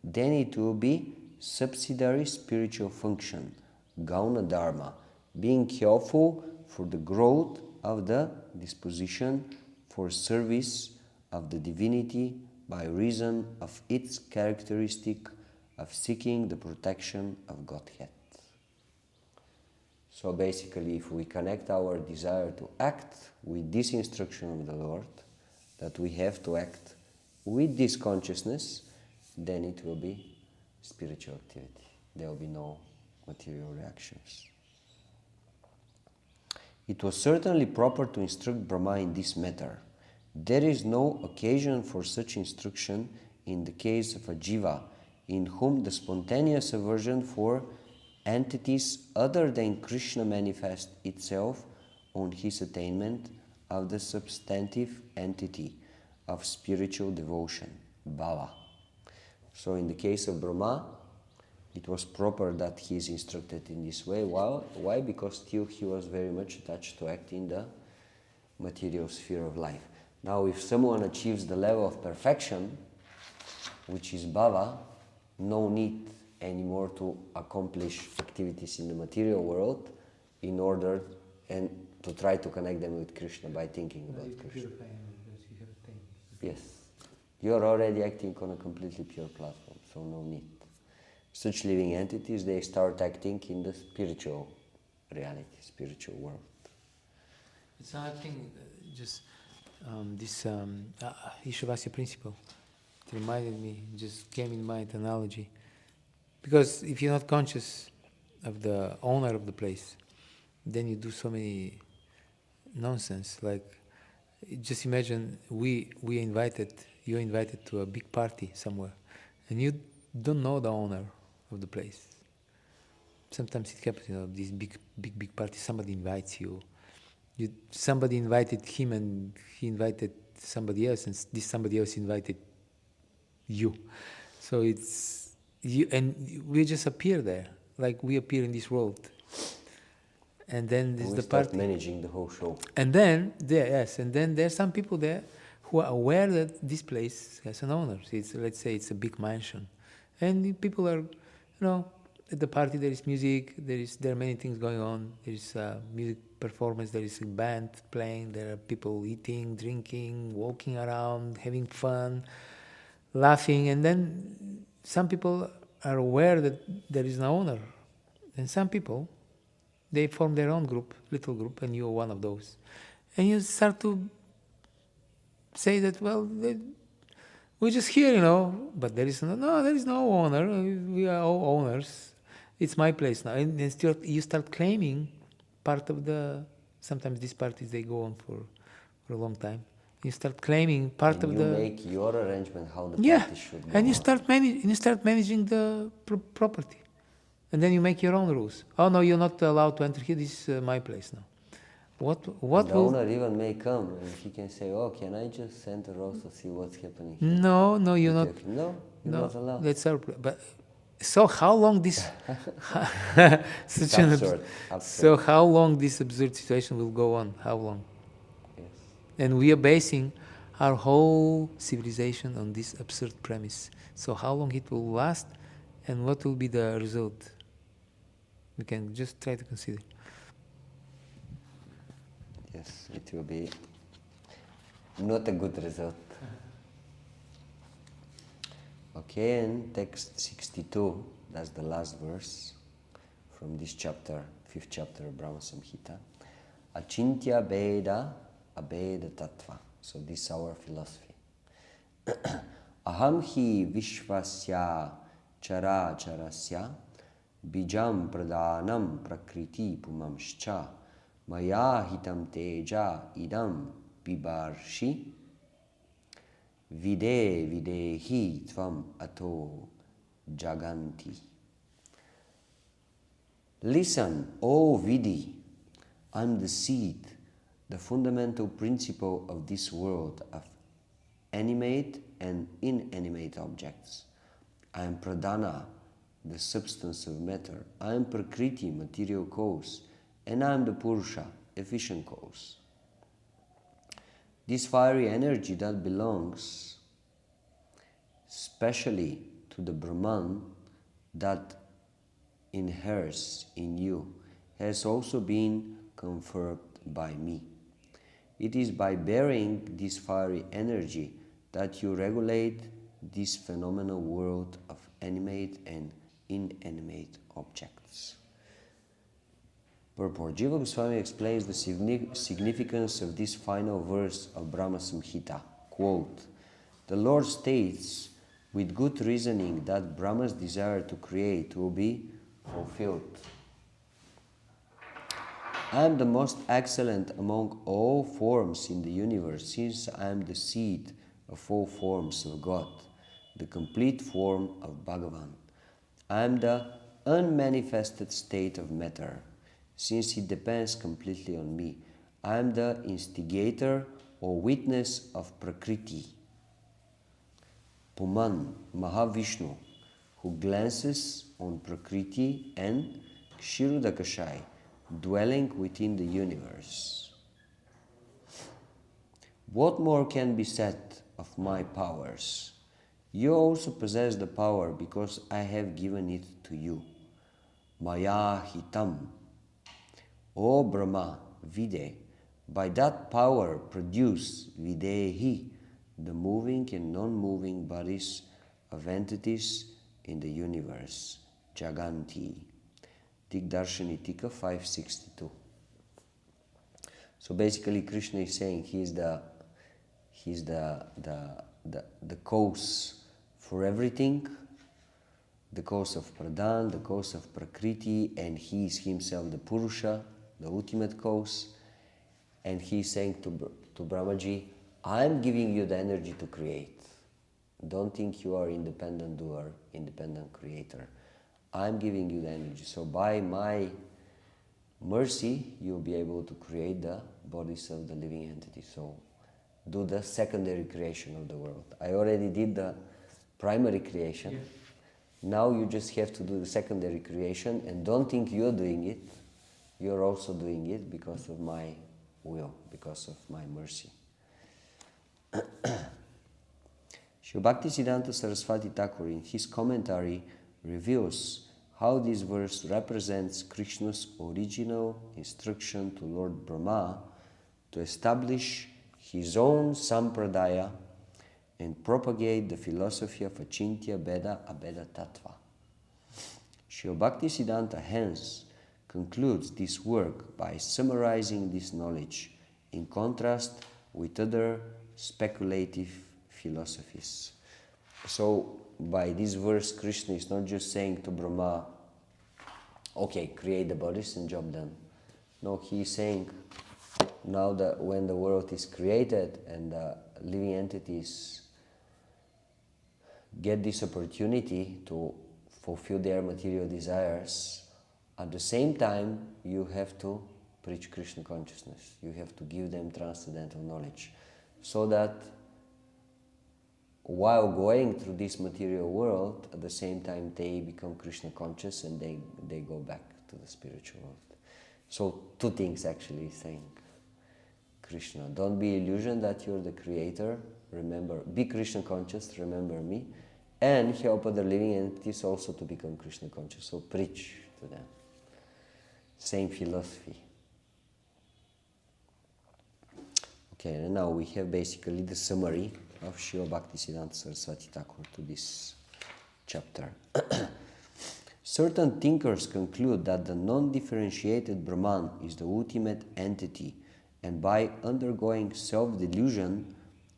then it will be subsidiary spiritual function, Gauna Dharma, being careful for the growth of the disposition for service of the divinity by reason of its characteristic of seeking the protection of Godhead. So basically, if we connect our desire to act with this instruction of the Lord, that we have to act with this consciousness, then it will be spiritual activity. There will be no material reactions. It was certainly proper to instruct Brahma in this matter. There is no occasion for such instruction in the case of a jiva, in whom the spontaneous aversion for entities other than Krishna manifests itself on his attainment of the substantive entity of spiritual devotion, bhava. So in the case of Brahma, it was proper that he is instructed in this way. Why? Because still he was very much attached to act in the material sphere of life. Now, if someone achieves the level of perfection, which is bhava, no need anymore to accomplish activities in the material world in order and to try to connect them with Krishna by thinking about Krishna. Yes. You are already acting on a completely pure platform, so no need. Such living entities, they start acting in the spiritual reality, spiritual world. It's another thing, just this Ishavasya principle. It reminded me, just came in mind analogy. Because if you're not conscious of the owner of the place, then you do so many nonsense. Like, just imagine you're invited to a big party somewhere, and you don't know the owner of the place. Sometimes it happens, these big parties, somebody invites you. Somebody invited him and he invited somebody else, and this somebody else invited you. So it's you, and we just appear there, like we appear in this world. And then there's the party. We start managing the whole show. And then there's some people there who are aware that this place has an owner. Let's say it's a big mansion, and people are, at the party there is music, there are many things going on. There is music performance, there is a band playing, there are people eating, drinking, walking around, having fun, laughing, and then some people are aware that there is an owner, and some people, they form their own group, little group, and you're one of those. And you start to say that, well, we're just here, but there is no owner. We are all owners. It's my place now. And you start claiming part of sometimes these parties, they go on for a long time. You start claiming part of you make your arrangement how the party should go. And you start managing the property. And then you make your own rules. Oh no, you're not allowed to enter here. This is my place now. What the owner even may come and he can say, "Oh, can I just enter also see what's happening here?" No, you're not. No, you're not allowed. That's our. But so how long this? Absurd. So how long this absurd situation will go on? How long? Yes. And we are basing our whole civilization on this absurd premise. So how long it will last, and what will be the result? We can just try to consider. Yes, it will be not a good result. Okay, and text 62, that's the last verse from this chapter, 5th chapter of Brahma Samhita. Achintya Veda Abeda Tattva. So this is our philosophy. Aham hi vishvasya chara charasya bijam pradhanam prakriti pumamscha maya hitam teja idam bibarshi videhi tvam ato jaganti. Listen, O Vidi, I am the seed, the fundamental principle of this world of animate and inanimate objects. I am Pradhana, the substance of matter. I am Prakriti, material cause, and I am the Purusha, efficient cause. This fiery energy that belongs specially to the Brahman that inheres in you has also been conferred by me. It is by bearing this fiery energy that you regulate this phenomenal world of animate and inanimate objects. Purport. Jiva Goswami explains the significance of this final verse of Brahma Samhita. Quote, the Lord states with good reasoning that Brahma's desire to create will be fulfilled. I am the most excellent among all forms in the universe, since I am the seed of all forms of God, the complete form of Bhagavan. I am the unmanifested state of matter, since it depends completely on me. I am the instigator or witness of Prakriti, Puman, Mahavishnu, who glances on Prakriti, and Kshirudakashai, dwelling within the universe. What more can be said of my powers? You also possess the power because I have given it to you. Maya hitam. O Brahma, vide, by that power produce videhi, the moving and non-moving bodies of entities in the universe. Jaganti. Digdarshani Tika 562. So basically Krishna is saying he's the cause for everything, the cause of Pradhan, the cause of Prakriti, and he is himself the Purusha, the ultimate cause. And he is saying to Brahmaji, I am giving you the energy to create. Don't think you are independent doer, independent creator. I am giving you the energy. So by my mercy, you'll be able to create the bodies of the living entities. So do the secondary creation of the world. I already did the primary creation. Yes. Now you just have to do the secondary creation, and don't think you're doing it. You're also doing it because of my will, because of my mercy. Srila Bhaktisiddhanta Saraswati Thakur in his commentary reveals how this verse represents Krishna's original instruction to Lord Brahma to establish his own sampradaya and propagate the philosophy of Achintya Bheda Abheda Tattva. Srila Bhaktisiddhanta hence concludes this work by summarizing this knowledge in contrast with other speculative philosophies. So by this verse, Krishna is not just saying to Brahma, okay, create the bodies and job done. No, he is saying, now that when the world is created and the living entities get this opportunity to fulfill their material desires, at the same time you have to preach Krishna consciousness. You have to give them transcendental knowledge, so that while going through this material world, at the same time they become Krishna conscious and they go back to the spiritual world. So two things actually saying Krishna. Don't be illusioned that you're the creator. Remember, be Krishna conscious, remember me, and help other living entities also to become Krishna conscious. So preach to them. Same philosophy. Okay, and now we have basically the summary of Srila Bhaktisiddhanta Saraswati Thakur to this chapter. Certain thinkers conclude that the non-differentiated Brahman is the ultimate entity, and by undergoing self-delusion,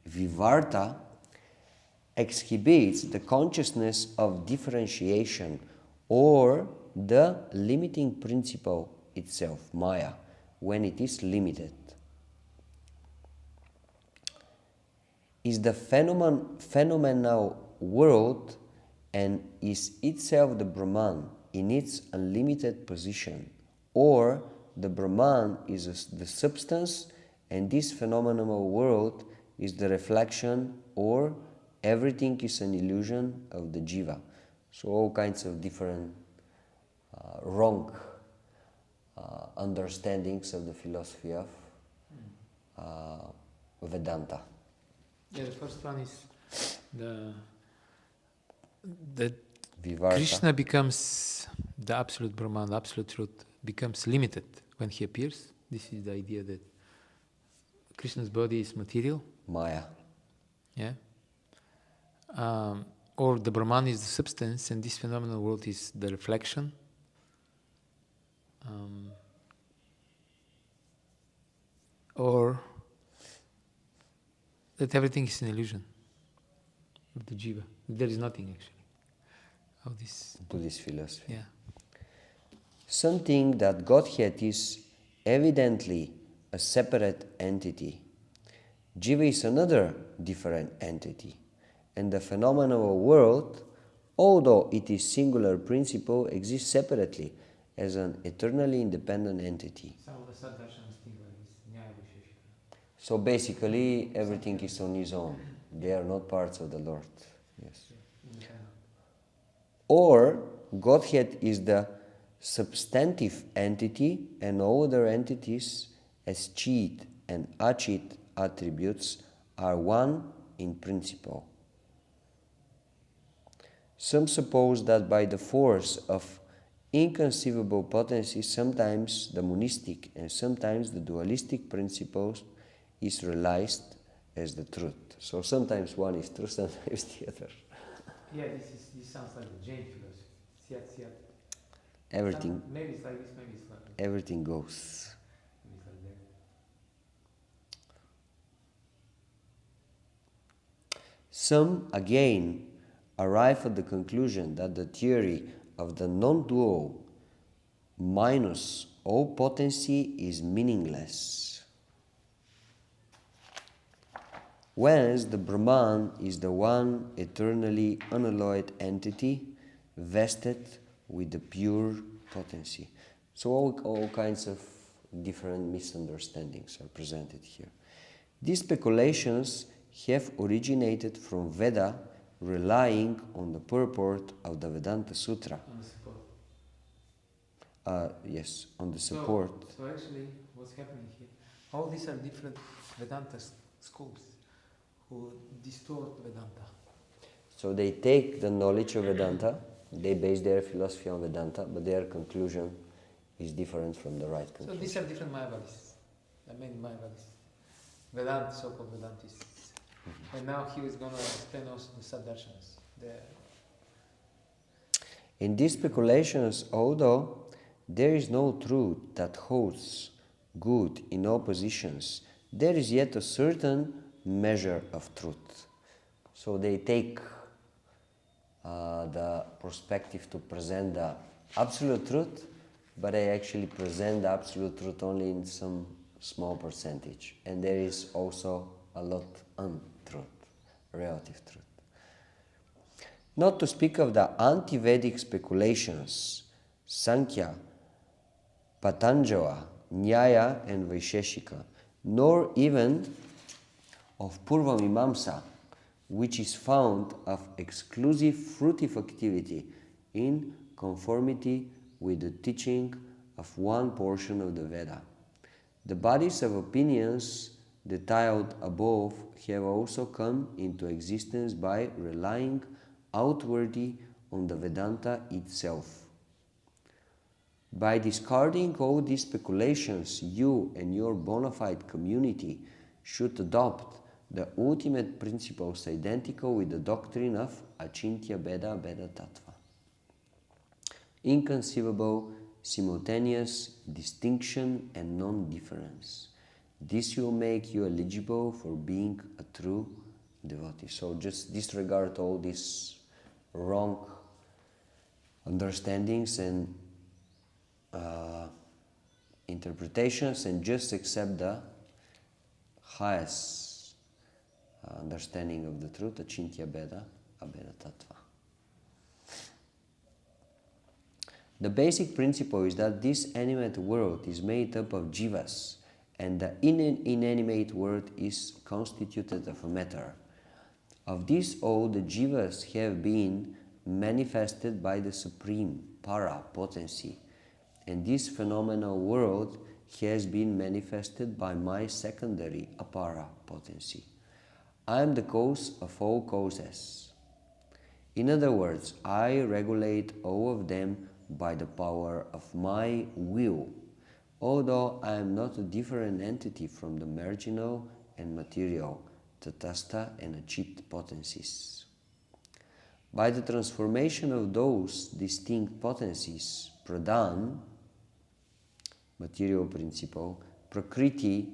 Vivarta exhibits the consciousness of differentiation, or the limiting principle itself, Maya, when it is limited. Is the phenomenal world and is itself the Brahman in its unlimited position, or the Brahman is the substance and this phenomenal world is the reflection, or everything is an illusion of the Jiva? So all kinds of different wrong understandings of the philosophy of Vedanta. Yeah, the first one is that Vivarta. Krishna becomes the absolute Brahman, the absolute truth, becomes limited when he appears. This is the idea that Krishna's body is material, Maya. yeah, or the Brahman is the substance, and this phenomenal world is the reflection. Or that everything is an illusion of the jiva. There is nothing actually. Of this, Buddhist philosophy. yeah. Something that Godhead is evidently a separate entity. Jiva is another different entity. And the phenomenal world, although it is singular principle, exists separately as an eternally independent entity. Some of the sadharshanas think like this, Nyaya Visheshika. So basically, everything is on his own. They are not parts of the Lord. Yes. Or Godhead is the substantive entity, and all other entities as Chit and Achit attributes are one in principle. Some suppose that by the force of inconceivable potency, sometimes the monistic and sometimes the dualistic principles is realized as the truth. So sometimes one is true, sometimes the other. Yeah, this sounds like the Jain philosophy. Syat. Everything. Maybe it's like this, maybe it's like that. Everything goes. Maybe it's like that. Some, again, arrive at the conclusion that the theory of the non-dual minus all potency is meaningless. Whence the Brahman is the one eternally unalloyed entity vested with the pure potency. So all kinds of different misunderstandings are presented here. These speculations have originated from Veda, relying on the purport of the Vedanta Sutra. On the support. Yes, on the support. So actually, what's happening here? All these are different Vedanta schools who distort Vedanta. So they take the knowledge of Vedanta, they base their philosophy on Vedanta, but their conclusion is different from the right conclusion. So these are different Mayavadis. There are many Mayavadis. Vedanta, so-called Vedantists. Mm-hmm. And now he is going to explain also the Saddarshanas. In these speculations, although there is no truth that holds good in all positions, there is yet a certain measure of truth. So they take the perspective to present the absolute truth, but they actually present the absolute truth only in some small percentage. And there is also a lot untruth, relative truth. Not to speak of the anti-Vedic speculations, Sankhya, Patanjala, Nyaya and Vaisheshika, nor even of Purva Mimamsa, which is found of exclusive fruitive activity in conformity with the teaching of one portion of the Veda. The bodies of opinions detailed above have also come into existence by relying outwardly on the Vedanta itself. By discarding all these speculations, you and your bona fide community should adopt the ultimate principles identical with the doctrine of Achintya Bheda Bheda Tattva. Inconceivable, simultaneous distinction and non-difference. This will make you eligible for being a true devotee. So just disregard all these wrong understandings and interpretations and just accept the highest understanding of the truth, Achintya Bheda Abheda Tattva. The basic principle is that this animate world is made up of jivas, and the inanimate world is constituted of matter. Of this all, the jivas have been manifested by the supreme para potency, and this phenomenal world has been manifested by my secondary apara potency. I am the cause of all causes. In other words, I regulate all of them by the power of my will, although I am not a different entity from the marginal and material, tatastha and achieved potencies. By the transformation of those distinct potencies, pradhan, material principle, prakriti,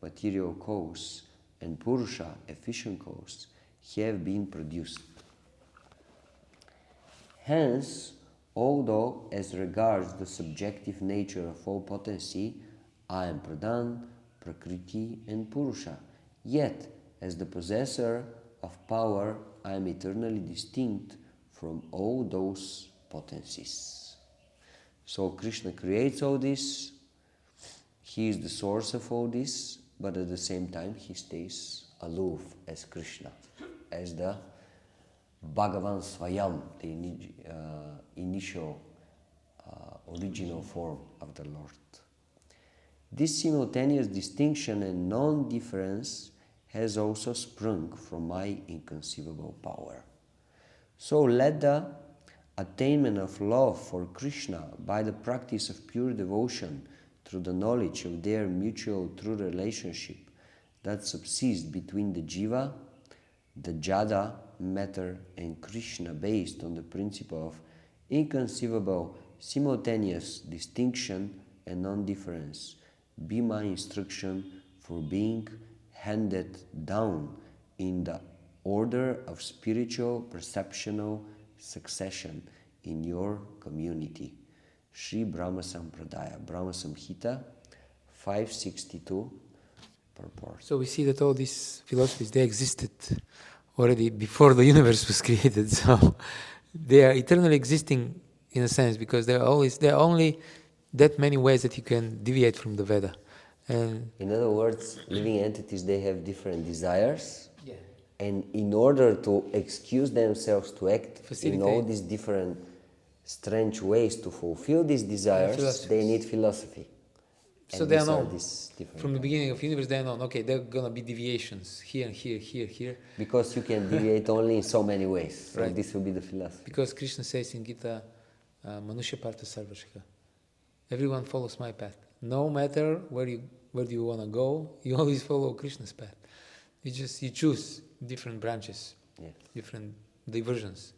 material cause, and purusha, efficient cause, have been produced. Hence, although as regards the subjective nature of all potency, I am pradhan, prakriti, and purusha, yet as the possessor of power, I am eternally distinct from all those potencies. So Krishna creates all this, he is the source of all this, but at the same time he stays aloof as Krishna, as the Bhagavan Swayam, the initial, original form of the Lord. This simultaneous distinction and non-difference has also sprung from my inconceivable power. So let the attainment of love for Krishna by the practice of pure devotion through the knowledge of their mutual true relationship that subsists between the jiva, the jada, matter, and Krishna based on the principle of inconceivable simultaneous distinction and non-difference be my instruction for being handed down in the order of spiritual perceptional succession in your community. Sri Brahma Sampradaya, Brahma Samhita, 562, purport. So we see that all these philosophies, they existed already before the universe was created. So they are eternally existing in a sense, because there are only that many ways that you can deviate from the Veda. And in other words, living entities, they have different desires. yeah. And in order to excuse themselves to act in all these different strange ways to fulfill these desires, they need philosophy. So they are known. From the beginning of the universe, they are known. Okay, there are going to be deviations here and here, here, here. Because you can deviate only in so many ways. So right. This will be the philosophy. Because Krishna says in Gita, Manusya Partha Sarvashika, everyone follows my path. No matter where do you want to go, you always follow Krishna's path. You choose different branches, yes. Different diversions.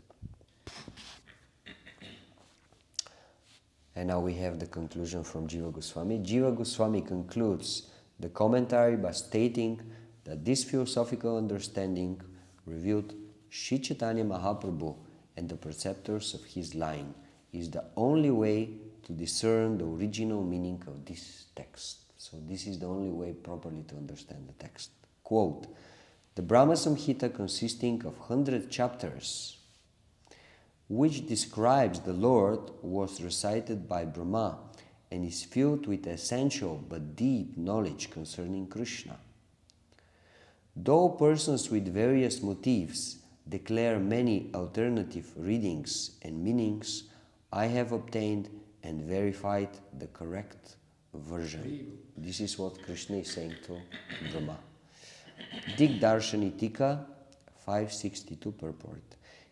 And now we have the conclusion from Jiva Goswami. Jiva Goswami concludes the commentary by stating that this philosophical understanding revealed Sri Chaitanya Mahaprabhu and the preceptors of his line is the only way to discern the original meaning of this text. So this is the only way properly to understand the text. Quote, the Brahma Samhita, consisting of 100 chapters, which describes the Lord, was recited by Brahma and is filled with essential but deep knowledge concerning Krishna. Though persons with various motives declare many alternative readings and meanings, I have obtained and verified the correct version. This is what Krishna is saying to Brahma. Digdarshani Tika, 562 purport.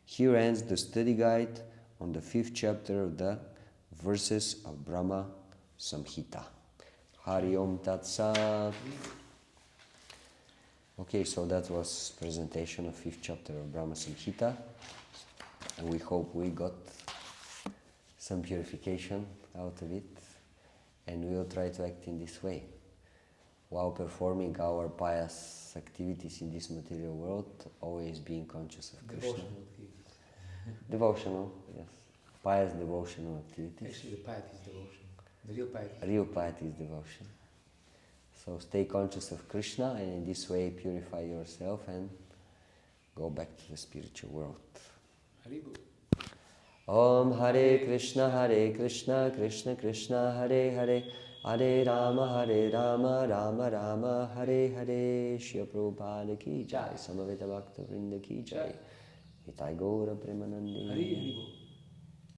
Here ends the study guide on the 5th chapter of the verses of Brahma Samhita. Hari Om Tat Sat. Okay, so that was presentation of 5th chapter of Brahma Samhita, and we hope we got some purification out of it, and we will try to act in this way while performing our pious activities in this material world, always being conscious of Krishna. Devotional, yes. Pious devotional activities. Actually, the piety is devotion. The real piety. Real piety is devotion. So stay conscious of Krishna, and in this way purify yourself and go back to the spiritual world. Haribu. Om Hare Krishna, Krishna Krishna, Hare Hare, Hare Rama, Rama Rama, Hare Hare. Shri Prabhupada ki jai, Samaveta Bhakta Vrinda ki jai. Hitai Gaura Premanandi.